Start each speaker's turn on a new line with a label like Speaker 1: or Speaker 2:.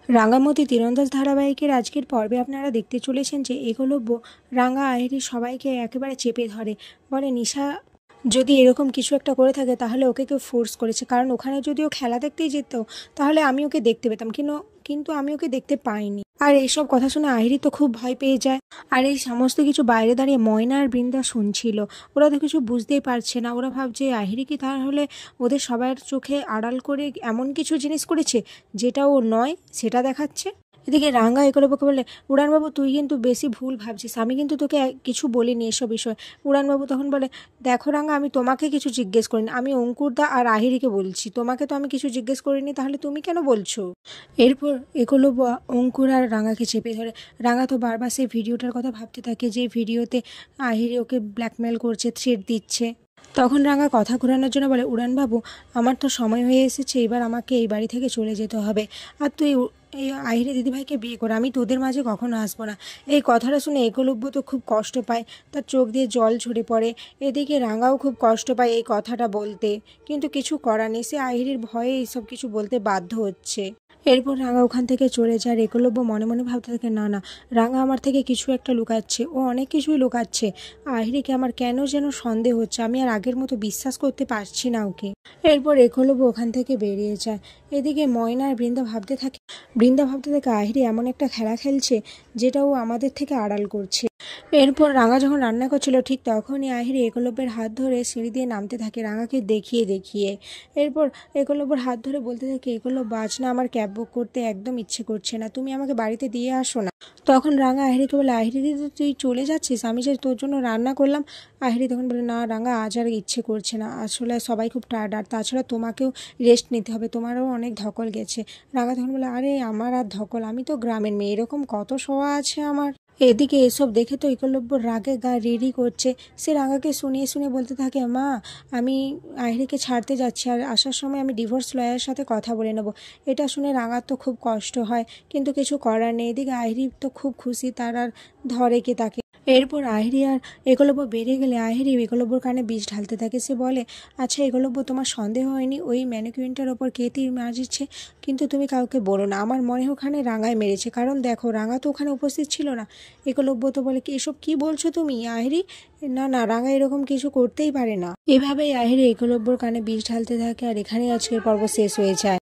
Speaker 1: রাঙামতি তীরন্দাজ ধারাবাহিকের আজকের পর্বে আপনারা দেখতে চলেছেন যে একলব্য রাঙা আহেরি সবাইকে একেবারে চেপে ধরে, বলে নিশা যদি এরকম কিছু একটা করে থাকে তাহলে ওকে কেউ ফোর্স করেছে, কারণ ওখানে যদি ও খেলা দেখতেই যেত তাহলে আমি ওকে দেখতে পেতাম, কিন্তু আমি ওকে দেখতে পাইনি। আর এইসব কথা শুনে আহেরি তো খুব ভয় পেয়ে যায়। আর এই সমস্ত কিছু বাইরে দাঁড়িয়ে ময়না আর বৃন্দা শুনছিল। ওরা তো কিছু বুঝতেই পারছে না। ওরা ভাবছে আহেরি কি তাহলে ওদের সবার চোখে আড়াল করে এমন কিছু জিনিস করেছে যেটা ও নয় সেটা দেখাচ্ছে। এদিকে রাঙ্গা একলব্যকে বলে, উড়ানবাবু তুই কিন্তু বেশি ভুল ভাবছিস, আমি কিন্তু তোকে কিছু বলিনি এসব বিষয়ে। উড়ানবাবু তখন বলে, দেখো রাঙ্গা, আমি তোমাকে কিছু জিজ্ঞেস করিনি, আমি অঙ্কুরদা আর আহিরিকে বলছি, তোমাকে তো আমি কিছু জিজ্ঞেস করিনি, তাহলে তুমি কেন বলছো? এরপর একলব্য অঙ্কুর আর রাঙ্গাকে চেপে ধরে। রাঙ্গা তো বারবার সেই ভিডিওটার কথা ভাবতে থাকে, যে ভিডিওতে আহিরি ওকে ব্ল্যাকমেল করছে, থ্রেট দিচ্ছে। তখন রাঙ্গা কথা ঘোরানোর জন্য বলে, উড়ানবাবু আমার তো সময় হয়ে এসেছে, এবার আমাকে এই বাড়ি থেকে চলে যেতে হবে। আর তুই এই আহিরি দিদিভাইকে বিয়ে করে, আমি তোদের মাঝে কখনো আসবো না। এই কথাটা শুনে একলব্য তো খুব কষ্ট পায়, তার চোখ দিয়ে জল ঝরে পড়ে। এদিকে রাঙ্গাও খুব কষ্ট পায় এই কথাটা বলতে, কিন্তু কিছু করার নেই, সে আহিরির ভয়ে এইসব কিছু বলতে বাধ্য হচ্ছে। এরপর রাঙ্গা ওখান থেকে চলে যায়। একলব্য মনে মনে ভাবতে থাকে, না না, রাঙ্গা আমার থেকে কিছু একটা লুকাচ্ছে, ও অনেক কিছুই লুকাচ্ছে। আহিরিকে আমার কেন যেন সন্দেহ হচ্ছে, আমি আর আগের মতো বিশ্বাস করতে পারছি না ওকে। এরপর একলব্য ওখান থেকে বেরিয়ে যায়। এদিকে ময়না আর বৃন্দা ভাবতে থাকে আহিরি এমন একটা খেলা খেলছে যেটা ও আমাদের থেকে আড়াল করছে। এরপর রাঙ্গা যখন রান্না করছিল ঠিক তখনই আহিরি একলব্যের হাত ধরে সিঁড়ি দিয়ে নামতে থাকে, রাঙ্গাকে দেখিয়ে দেখিয়ে। এরপর একলব্যর হাত ধরে বলতে থাকে, একলব্য আজ না আমার ক্যাব বুক করতে একদম ইচ্ছে করছে না, তুমি আমাকে বাড়িতে দিয়ে আসো না। তখন রাঙ্গা আহিরিকে বলে, আহিরি দিদি তুই চলে যাচ্ছিস, আমি যে তোর জন্য রান্না করলাম। আহিরি তখন বলে, না রাঙ্গা আজ আর ইচ্ছে করছে না, আসলে সবাই খুব টায়ার্ড, আর তাছাড়া তোমাকেও রেস্ট নিতে হবে, তোমারও অনেক ধকল গেছে। রাঙ্গা তখন বলে, আরে আমার আর ধকল, আমি তো গ্রামের মেয়ে, এরকম কত শোয়া আছে আমার। এদিকে এসব দেখে তো একলব্য রাগে গা রিরি করছে। সে রাঙ্গাকে শুনিয়ে শুনিয়ে বলতে থাকে, মা আমি আহিরিকে ছাড়তে যাচ্ছি, আর আসার সময় আমি ডিভোর্স লয়ারের সাথে কথা বলে নেব। এটা শুনে রাঙ্গার তো খুব কষ্ট হয়, কিন্তু কিছু করার নেই। এদিকে আহিরি তো খুব খুশি, তার আর ধরে কে তাকে। এরপর আহিরি আর একলব্য বেরিয়ে গেলে আহিরি একলব্যর কানে বিষ ঢালতে থাকে। সে বলে, আচ্ছা একলব্য, তোমার সন্দেহ হয়নি ওই ম্যানিকুইনটার ওপর কে তীর মারছে? কিন্তু তুমি কাউকে বলো না, আমার মনে ওখানে রাঙ্গায় মেরেছে, কারণ দেখো রাঙ্গা তো ওখানে উপস্থিত ছিল না। একলব্য তো বলে, কি এসব কি বলছো তুমি আহিরি? না না, রাঙ্গা এরকম কিছু করতেই পারে না। এভাবেই আহিরি একলব্যর কানে বিষ ঢালতে থাকে। আর এখানেই আজকের পর্ব শেষ হয়ে যায়।